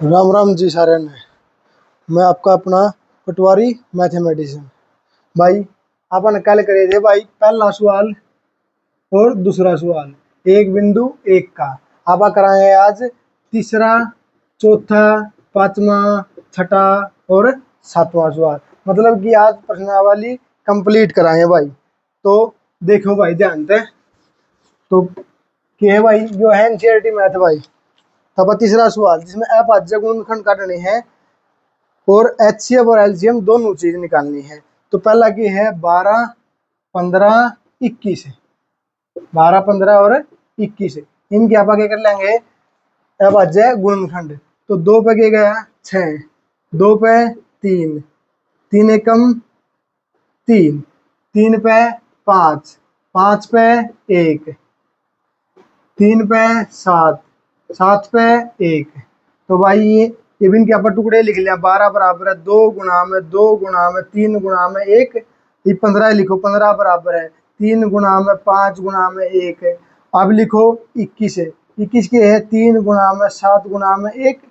राम राम जी सारे ने। मैं आपका अपना पटवारी मैथमेटिशियन। भाई अपन कल करे थे भाई पहला सवाल और दूसरा सवाल एक बिंदु एक का। आप कराएंगे आज तीसरा, चौथा, पांचवा, छठा और सातवां सवाल। मतलब कि आज प्रश्नावली कंप्लीट कराएंगे भाई। तो देखो भाई ध्यान से। तो क्या है भाई जो है एनसीईआरटी मैथ भाई। तब तीसरा सवाल जिसमें अभाज्य गुणनखंड काटने हैं और एचसीएफ और एलसीएम दोनों चीज निकालनी है। तो पहला की है 12, 15, 21। 12, 15 और 21 इनके आप क्या कर लेंगे अभाज्य गुणनखंड। तो दो पे क्या गया 6, दो पे 3, 3 एकम 3, 3 पे 5, 5 पे 1, 3 पे 7, 7 पे 1। तो भाई ये भी इनके अपन टुकड़े लिख लिया। 12 बराबर है 2 गुणा में 2 गुणा में 3 गुणा में 1। ये 15 लिखो। 15 बराबर है 3 गुणा में 5 गुणा में 1। अब लिखो 21 है। 21 के है 3 गुणा में 7 गुणा में 1।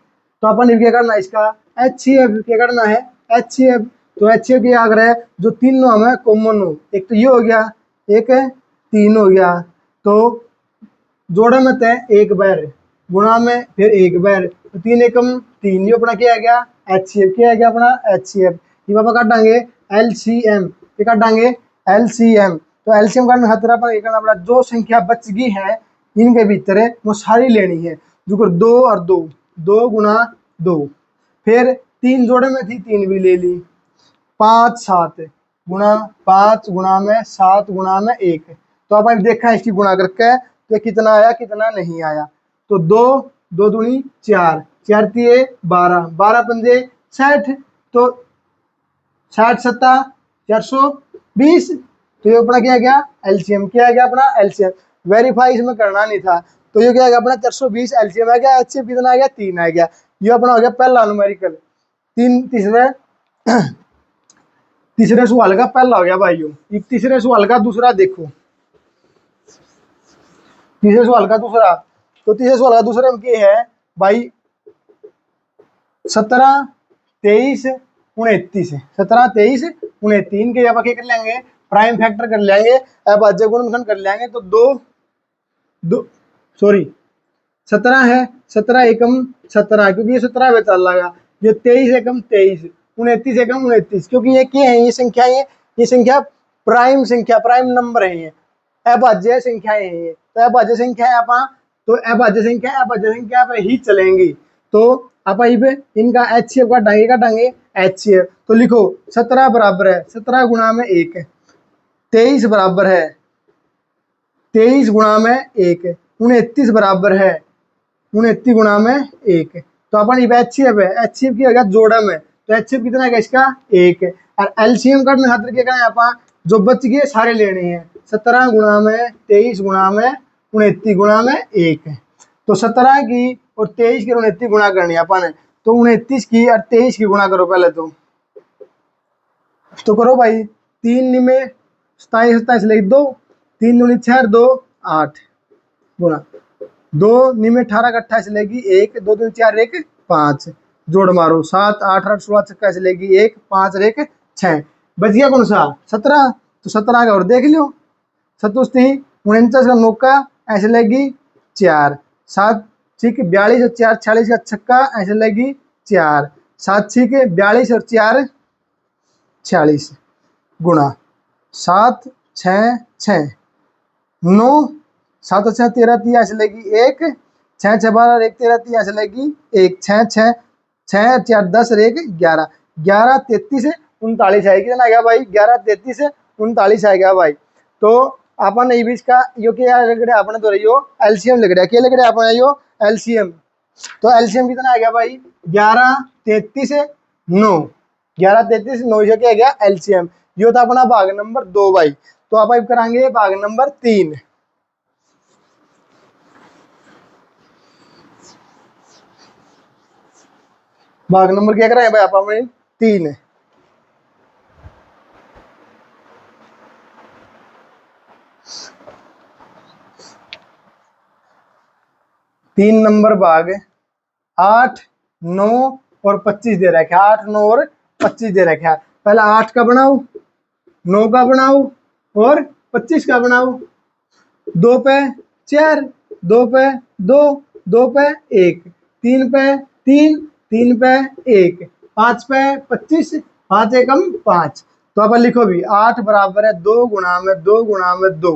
तो अपन क्या करना है इसका एचसीएफ क्या करना है एचसीएफ। तो एचसीएफ क्या आग्रह है जो तीनों हमें कॉमन हो। एक तो ये हो गया, एक 3 हो गया। तो जोड़े में तय एक बार गुणा में फिर एक बार। तो 3 एकम 3 ये अपना क्या आ गया एचसीएफ। क्या आ गया अपना एचसीएफ। ये पापा काटांगे एलसीएम। ये काटांगे एलसीएम। तो एलसीएम काटने खातिर अपन ये करना पड़ा जो संख्या बच गई है इनके भीतर वो सारी लेनी है। जो कर 2 और 2, 2 गुणा 2। फिर 3 जोड़े में थी 3 भी ले ली। 5 7 गुणा 5 गुणा में 7 गुणा में 1। तो अपन देखा इसकी गुणा करके तो कितना आया कितना नहीं आया। तो 2, 2 दूनी 4, 4 तिये 12, 12 पंजे 60। तो 60 सत्ता 420। तो ये अपना क्या गया एलसीएम। क्या आ गया अपना एलसीएम। वेरीफाई इसमें करना नहीं था। तो ये क्या आ गया अपना 420 एलसीएम आ गया। एचसीएफ कितना आ गया 3 आ गया। ये अपना हो गया पहला न्यूमेरिकल। तीसरे सवाल का पहला हो गया भाइयों। तीसरे सवाल का दूसरा देखो। तीसरे सवाल का दूसरा। तो तीसरे सवाल का दूसरा में क्या है भाई 17, 23, 29। 17, 23, 29 इनके यहाँ क्या कर लेंगे प्राइम फैक्टर कर लेंगे अभाज्य गुणनखंड कर लेंगे। तो दो सॉरी 17 है 17 एकम 17 क्योंकि ये 17 में चल रहा। ये 23 एकम 23, 29 एकम 29 क्योंकि ये क्या है ये संख्या है। ये संख्या प्राइम नंबर है। ये अभाज्य संख्याएं हैं। ये तो अभाज्य संख्या है आप। तो अभाज्य संख्या पे ही चलेंगी। तो आप पे इनका एचसीएफ काटांगे एचसीएफ। तो लिखो 17 बराबर है 17 गुणा में 1, 23 बराबर है 23 गुणा में 1, 29 बराबर है 29 गुणा में 1। तो अपन एचसीएफ है एचसीएफ की होगा जोड़ा में। तो एचसीएफ कितना है इसका 1। और एलसीएम करने खातिर क्या करें आप जो बच गए सारे लेने हैं। 17 गुणा में 23 गुणा में 29 गुणा में 1। तो 17 की और 23 की 29 गुणा करनी है अपन। तो 29 की और 23 की गुणा करो पहले। तो करो भाई 3 में 27 27 लिख दो। 3 दूनी 6 2 8 गुणा 2 में 18 का 28 लेगी 1, 2 दूनी 4 1 5 जोड़ मारो 7 8 8 16 26 लेगी 1 5 और 1 6 बच गया कौन सा 17। तो 17 का और देख लो 37 49 का नौका ऐसे लेगी 4 7 ठीक 42 और 4 46 का छक्का ऐसे लेगी 4 7 ठीक 42 और 4 46 गुणा 7 6 6 9 7 6 13 3 ऐसे लेगी 1 6 6 12 और 1 13 3 ऐसे लेगी 1 6 6 6 4 10 और 1 11 11 33 39 आएगी। कितना आ गया भाई 11 33 39 आ गया भाई। तो अपन ये बीच का यो क्या लग रहा है अपने तो रही एलसीएम लग रहा है। क्या लग रहा है अपना यो एलसीएम। तो एलसीएम कितना आ गया भाई 11 33 9। 11 33 9 से क्या गया एलसीएम। यो था अपना भाग नंबर 2 भाई। तो आप कराएंगे भाग नंबर 3। भाग नंबर क्या कराए भाई आप 3। 3 नंबर भाग 8 9 और 25 दे रखा है, 8 9 और 25 दे रखा है। पहले 8 का बनाओ, 9 का बनाओ और 25 का बनाओ। 2 पे 4, 2 पे 2, 2 पे 1, 3 पे 3, 3 पे 1, 5 पे 25, 5 एकम 5। तो अब लिखो भी 8 बराबर है 2 गुणा में 2 गुणा में 2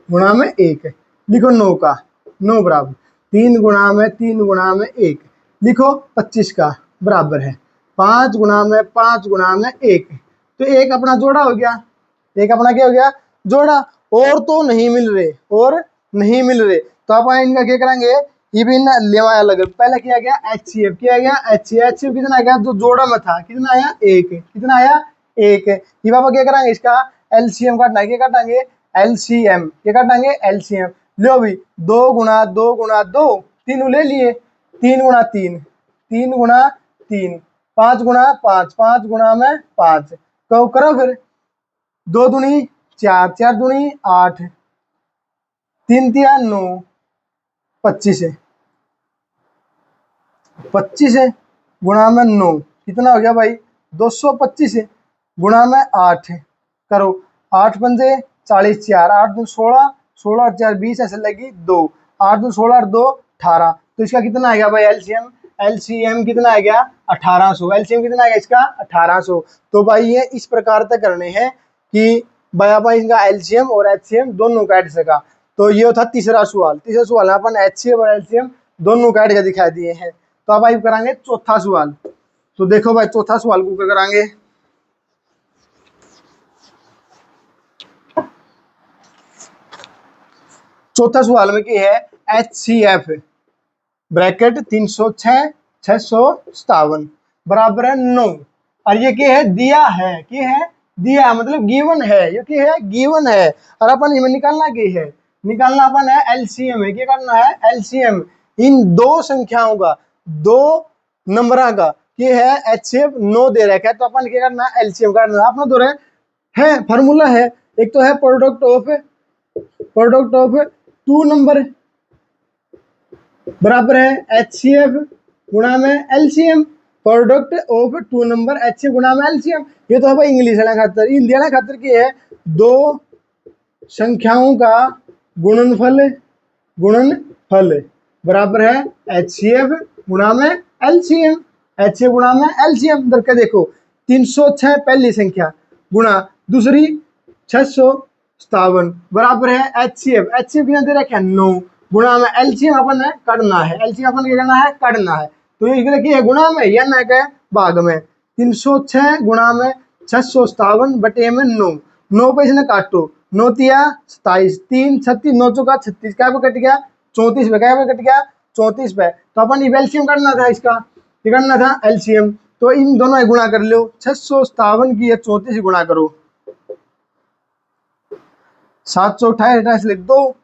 गुणा में 1। लिखो 9 का, 9 बराबर 3 गुणा में 3 गुणा में 1। लिखो 25 का बराबर है 5 गुणा में 5 गुणा में 1। तो एक अपना जोड़ा हो गया, एक अपना क्या हो गया, जोड़ा। और तो नहीं मिल रहे, और नहीं मिल रहे, तो आप इनका क्या करेंगे, ये भी ना लेवा अलग। पहले किया गया HCF, किया गया HCF कितना आया, जो जोड़ा में था कितना आया, 1। कितना आया, 1। ये बाबा क्या करेंगे, इसका LCM काटना है, क्या काटेंगे, LCM, क्या काटेंगे, LCM। लो भी 2 गुणा 2 गुणा 2, 3 ले लिए, 3 गुणा 3, 3 गुणा 3, 5 गुणा 5, 5 गुणा में 5। तो करो फिर, 2 दूनी 4, 4 दूनी 8, 3 तिया 9, 25 है, 25 है गुणा में 9 कितना हो गया भाई, 225 है गुणा में 8 करो, 8 पंजे 40, 4 8 दूनी 16, 16 और 4 20 ऐसे लगी 2, 8 दूनी 16 और 2 18। तो इसका कितना आ गया भाई, LCM, LCM कितना आ गया, 1800। LCM कितना आ गया इसका, 1800। तो भाई ये इस प्रकार तक करने हैं कि भाई इनका LCM और HCM दोनों काट सका। तो ये था तीसरा सवाल। तीसरा सवाल अपन HCM और LCM दोनों काट के दिखा दिए हैं। तो अब भाई करांगे चौथा सवाल। तो देखो भाई चौथा सवाल को क्या करांगे, चौथा सवाल में क्या है, HCF ब्रैकेट 306 657 बराबर है 9। और ये क्या है, दिया है, क्या है, दिया मतलब गिवन है, ये क्या है, गिवन है। और अपन इनमें निकालना क्या है, निकालना अपन है LCM है, क्या करना है, LCM इन दो संख्याओं का, दो नंबरा का। ये है HCF 9 दे रखा है, तो अपन क्या करना है, LCM करना है। अपना दो है फार्मूला है, एक तो है प्रोडक्ट ऑफ 2 नंबर बराबर है HCF गुणा में LCM, product of 2 number HCF गुणा में LCM। ये तो है भाई इंग्लिश वाला खातर। हिंदी वाला खातर की है, दो संख्याओं का गुणनफल बराबर है HCF गुणा में LCM, HCF गुणा में LCM। करके देखो, 306 पहली संख्या गुणा दूसरी 657 बराबर है HCF, HCF कितना दे रखा है, 9 गुणा में LCM अपन है करना है, LCM अपन क्या करना है, करना है। तो ये देखिए गुणा में या ना के भाग में, 306 गुणा में 657 बटे में 9, 9 पे इसने काटो, 9 तिया 27, 3 36, 9 चौका 36, क्या पे कट गया, 34 पे, क्या पे कट गया, 34 पे। तो अपन LCM करना था इसका, ये करना था LCM। तो इन दोनों में गुणा कर लो, 657 की 34 गुणा करो, 728 ऐसे लिख दो,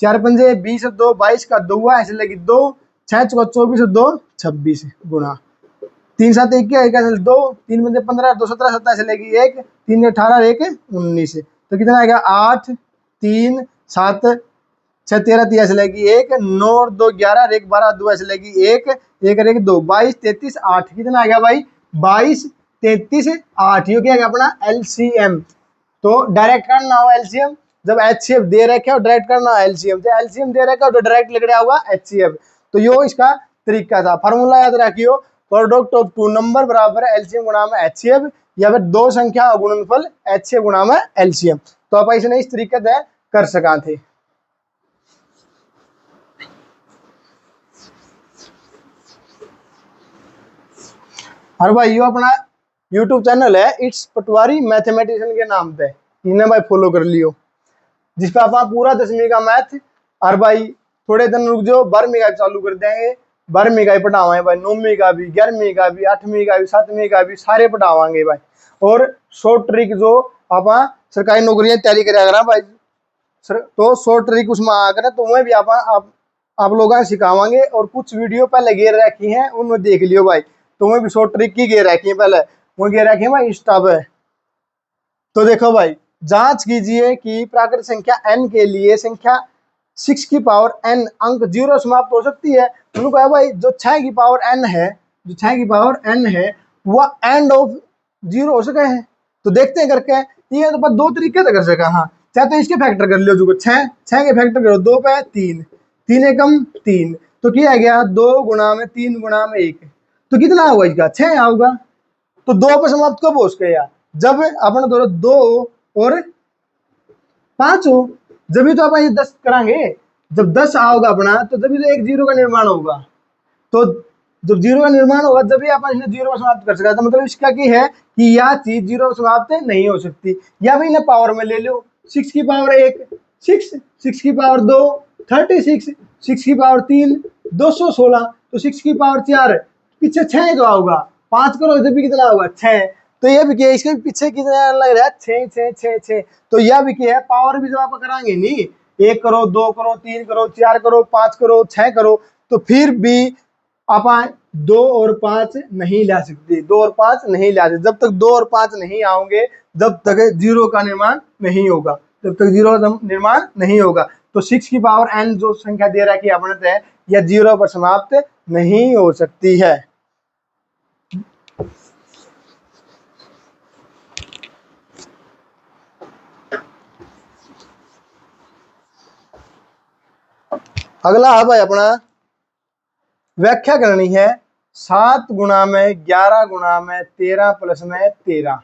4 पंजे 20 2, 22 का 2 ऐसे लगी 2, 6 चौका 24 2 26 गुणा 3 7 21 2, 3 पंजे 15 2 17 17 ऐसे लगी 1, 3 18 1 19। तो कितना आएगा, 8 3 7 6 13 3 ऐसे लगी 1, 9 और 2 11, 1 12 2 ऐसे लगी 1 1 1 2, 22 33 8। कितना आ गया भाई, 22 33 8। ये क्या है अपना LCM। तो डायरेक्ट करना हो LCM, जब HCF दे रखे और डायरेक्ट करना LCM, तो LCM दे रखा तो डायरेक्ट लिख रहा होगा HCF। तो यो इसका तरीका था। फार्मूला याद रखियो, प्रोडक्ट ऑफ 2 नंबर बराबर है LCM गुणा में HCF, या फिर दो संख्या गुणनफल HCF गुणा में LCM। तो आप इसने इस तरीके से कर सका थे। और भाई यो अपना YouTube चैनल है इट्स पटवारी मैथमेटिशियन के नाम पे, इन्हें भाई फॉलो कर लियो, जिस पे आप पूरा 10वीं का मैथ। और भाई थोड़े दिन रुक जाओ, 12वीं का चालू कर देंगे, 12वीं का ही पढ़ावाएंगे भाई, 9वीं का भी, 11वीं का भी, 8वीं का भी, 7वीं का भी, सारे पढ़ावाएंगे भाई। और शॉर्ट ट्रिक जो आप सरकारी नौकरियां तैयारी करा भाई, तो शॉर्ट ट्रिक उसमें आकर तो वह भी आप लोग सिखावाएंगे। और कुछ वीडियो पहले गेर रखी हैं, उनमें देख लियो भाई। तो वह भी शॉर्ट ट्रिक की गेर रखी है, पहले वो गेर रखी है भाई इंस्टा पे। तो देखो भाई, जांच कीजिए कि प्राकृत संख्या n के लिए संख्या 6 की पावर n अंक 0 समाप्त हो सकती है। उनको है भाई जो 6 की पावर n है जो 6 की पावर n है वह एंड ऑफ 0 हो सके है। तो देखते हैं करके, ये तो दो तरीके से कर सका। हाँ, चाहे तो इसके फैक्टर कर लियो, जो 6 के फैक्टर करो, 2 पे 3, 3 एकम 3, तो किया गया 2 गुणा में 3 गुणा में 1, तो कितना होगा इसका 6 आऊगा। तो 2 पे समाप्त कब हो सके यार, जब अपन दोनों 2 और 5 हो, जब तो अपन ये 10 करांगे, जब 10 आओगा अपना तो जब तो एक 0 का निर्माण होगा। तो जब 0 का निर्माण होगा जब भी अपन इसे 0 पर समाप्त कर सकता है। तो मतलब इसका की है कि यह चीज 0 पर समाप्त नहीं हो सकती। या भाई ना पावर में ले लो, 6 की पावर 1 6, 6 की पावर 2 36, 6 की पावर 3 216, तो 6 की पावर 4 पीछे 6 तो आऊगा, 5 करो जब भी कितना होगा 6। तो यह भी क्या है, इसके पीछे कितना लग रहा है 6 6 6 6। तो यह भी क्या है, पावर भी जब आप कराएंगे नहीं, 1 करो 2 करो 3 करो 4 करो 5 करो 6 करो, तो फिर भी आप 2 और 5 नहीं ला सकते, 2 और 5 नहीं ला सकते। जब तक 2 और 5 नहीं आओगे जब तक 0 का निर्माण नहीं होगा, जब तक 0 का निर्माण नहीं होगा। तो 6 की पावर n जो संख्या दे रखी है अपने है, यह 0 पर समाप्त नहीं हो सकती है। अगला है भाई अपना व्याख्या करनी है 7 गुणा में 11 गुणा में 13 प्लस में 13।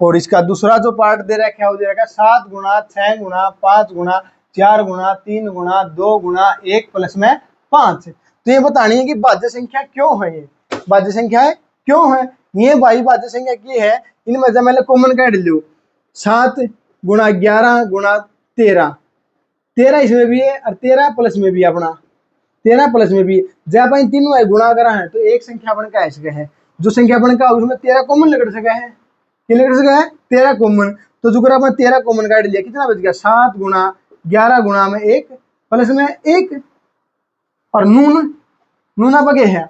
और इसका दूसरा जो पार्ट दे रखा है वो दे रखा है 7 गुणा 6 गुणा 5 गुणा 4 गुणा 3 गुणा 2 गुणा 1 प्लस में 5। तो ये बतानी है कि भाज्य संख्या क्यों है, ये भाज्य संख्या है क्यों है। ये भाई भाज्य संख्या की है, इनमें से मैंने कॉमन काट लो, 7 गुणा 11 गुणा 13, 13 इसमें भी है और 13 प्लस में भी अपना 13 प्लस में भी, जब अपन तीनों गुणा करा है तो एक संख्या अपन का ऐसे है, जो संख्या अपन का उसमें 13 कॉमन लग सका है, कितने लग सका है 13 कॉमन। तो जो अपन 13 कॉमन काट लिया, कितना बच गया 7 गुणा 11 गुणा में 1 प्लस में 1, और नून नूना बगे है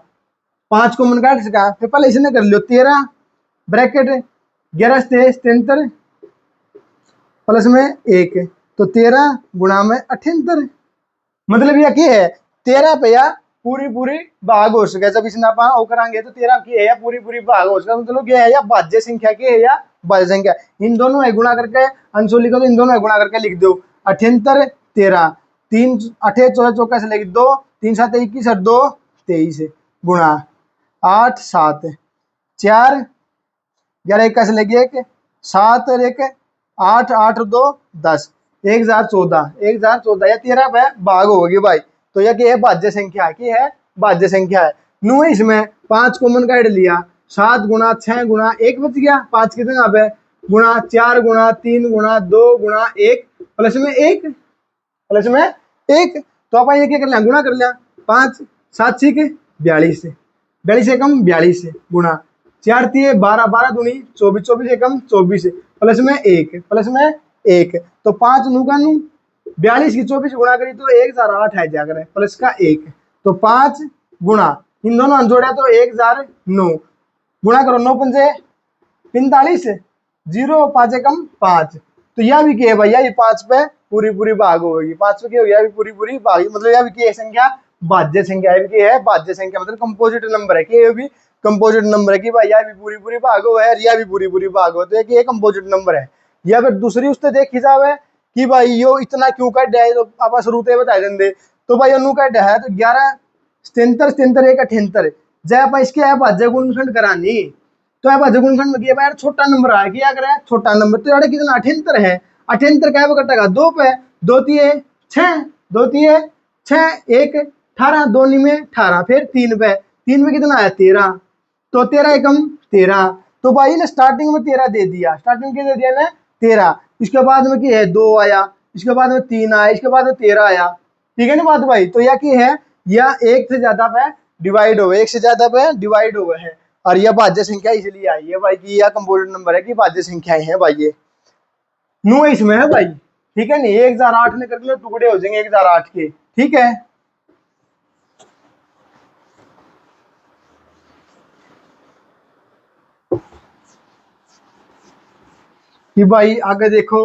5 कॉमन काट सका, फिर पहले इसने कर लियो 13 ब्रैकेट 11 से 73 प्लस में 1, तो 13 गुणा में 78। मतलब यह क्या है 13 पे या पूरी पूरी भाग हो सके, जब इसने आप करांगे तो 13 की है या पूरी पूरी भाग हो सके, मतलब क्या है या भाज्य संख्या की है या भाज्य संख्या। इन दोनों में गुणा करके अंशों लिखो, तो इन दोनों में गुणा करके लिख दो 78 13, 3 8 14 चौका से लिख दो, 3 7 21 और 2 23 गुणा 8 7 4 11 21 लगी 1 7 और 1 8 8 2 10 1014 1014 या 13 पे भाग होगी भाई। तो यह क्या है भाज्य संख्या की है, भाज्य संख्या है। नू इसमें 5 कॉमन काट लिया, 7 गुणा 6 गुणा 1 बच गया, 5 कितना पे गुणा 4 गुणा 3 गुणा 2 गुणा 1 प्लस में 1 प्लस में 1। तो अपन ये क्या कर लिया गुणा कर लिया, 5 7 6 42 42 एकम 42 गुणा 4 3 12 12 दूनी 24 24 एकम 24 प्लस में 1 प्लस में 1। तो 5 नू का नू 42 की 24 गुणा करी तो 1008 है जाकर प्लस का 1, तो 5 गुणा इन दोनों जोड़ा तो 1009 गुणा करो 9 पंजे 45 0 5 एकम 5। तो यह भी क्या है भैया, ये 5 पे पूरी पूरी भाग होगी, 5 पे क्या होगी भी पूरी पूरी भाग, मतलब यह भी क्या है संख्या भाज्य संख्या है, क्या है भाज्य संख्या मतलब कंपोजिट नंबर है, कि ये भी कंपोजिट नंबर है कि भाई यह भी पूरी पूरी भाग हो है, यह भी पूरी पूरी भाग हो, तो ये कंपोजिट नंबर है। या फिर दूसरी उससे देखी जावे कि भाई यो इतना क्यों कट है, तो आप शुरू से बता देंगे। तो भाई अनु कट है तो 11 77 77 1 78, जब आप इसके आप भाज्य गुणनखंड करानी, तो आप भाज्य गुणनखंड में यार छोटा नंबर आ क्या करे छोटा नंबर, तो यार कितना 78 है, 78 क्या कटेगा 2 पे 2 3 6 2 3 6 1 18 2 में 18, फिर 3 पे 3 में कितना है 13, तो 13 एकम 13। तो भाई ने स्टार्टिंग में 13 दे दिया, स्टार्टिंग क्या दे दिया ना 13, इसके बाद में क्या है 2 आया, इसके बाद में 3 आया, इसके बाद में 13 आया, ठीक है ना बात भाई। तो यह क्या है या एक से ज्यादा पे डिवाइड हो, एक से ज्यादा पे डिवाइड हुए हैं, और यह भाज्य संख्या इसलिए आई है भाई कि यह कंपोजिट नंबर है कि भाज्य संख्याएं हैं भाई, ये नू इसमें है भाई, ठीक है नहीं 1008 ने करके टुकड़े हो जाएंगे 1008 के, ठीक है। कि भाई आगे देखो,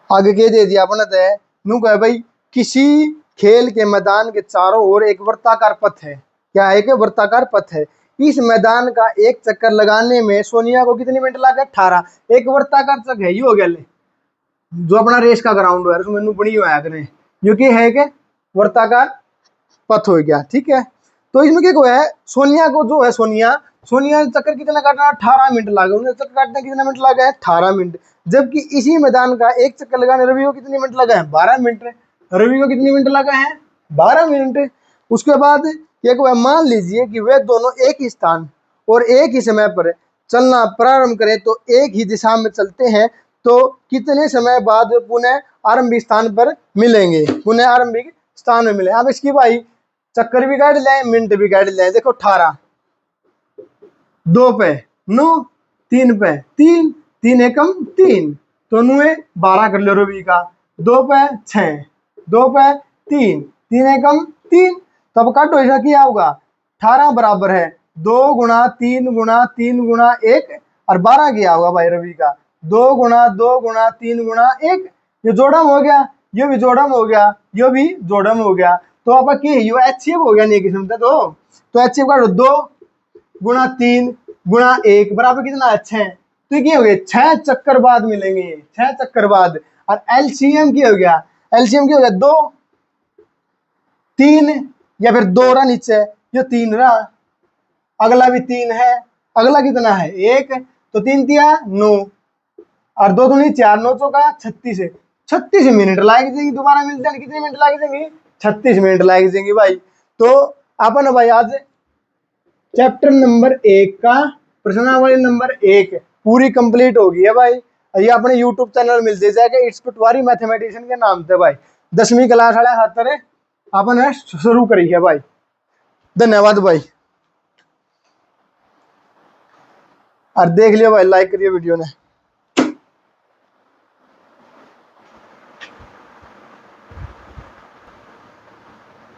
आगे क्या दे दिया अपने तय नू कहे भाई किसी खेल के मैदान के चारों ओर एक वृत्ताकार पथ है। क्या है कि वृत्ताकार पथ है। इस मैदान का एक चक्कर लगाने में सोनिया को कितने मिनट लगे? 18। एक वृत्ताकार चक्कर है, ये हो गया ले जो अपना रेस का ग्राउंड है उसमें नू बनी हुआ है, क्योंकि है कि वर्ताकार पथ हो गया। ठीक है, तो इसमें क्या है, सोनिया को जो है सोनिया चक्कर कितना काटना? 18 मिनट लगे। उन्हें चक्कर काटने कितना मिनट लगा है? 18 मिनट। जबकि इसी मैदान का एक चक्कर लगाने रवि को कितने मिनट लगा है? 12 मिनट। रवि को कितने मिनट लगा है? 12 मिनट। उसके बाद एक मान लीजिए कि वे दोनों एक ही स्थान और एक ही समय पर चलना प्रारंभ करें तो एक ही दिशा में चलते हैं तो कितने समय बाद पुनः आरंभिक स्थान पर मिलेंगे? पुनः आरंभिक स्थान में मिले। अब इसकी भाई चक्कर भी काट लें, मिनट भी काट लें। देखो 18, 2 पे 9, 3 पे 3, 3 एकम 3, तो 9 12 कर लो रवि का, 2 पे 6, 2 पे 3, 3 एकम 3, तब काटो ऐसा क्या होगा? 18 बराबर है 2 गुणा 3 गुणा 3 गुणा 1 और 12 क्या होगा भाई रवि का? 2 गुणा 2 गुणा 3 गुणा 1। ये जोड़म हो गया, ये भी जोड़म हो गया, ये भी जोड़म हो गया। तो आप यो एचसीएफ हो गया नहीं किस्म से। तो एचसीएफ काटो 2 गुणा 3 गुणा 1 बराबर कितना? 6। तो ये हो गया 6 चक्कर बाद मिलेंगे, 6 चक्कर बाद। और एलसीएम क्या हो गया? एलसीएम क्या हो गया? 2 3 या फिर 2 रहा नीचे, ये 3 रहा, अगला भी 3 है, अगला कितना है? 1, तो 3 तिया 9 और 2 दूनी 4, 9 चौका 36 है। 36 मिनट लाग जाएंगे, दोबारा मिल जाएंगे। कितने मिनट लाग जाएंगे? 36 मिनट लाग जाएंगे भाई। तो अपन भाई आज चैप्टर नंबर 1 का प्रश्नावली नंबर 1 पूरी कंप्लीट हो गई है भाई। ये अपने यूट्यूब चैनल मिल जाएगा इट्स पटवारी मैथमेटिशियन के नाम से भाई। 10वीं क्लास वाले खातर अपन शुरू करी है भाई। धन्यवाद भाई। और देख लियो भाई, लाइक करिए वीडियो ने।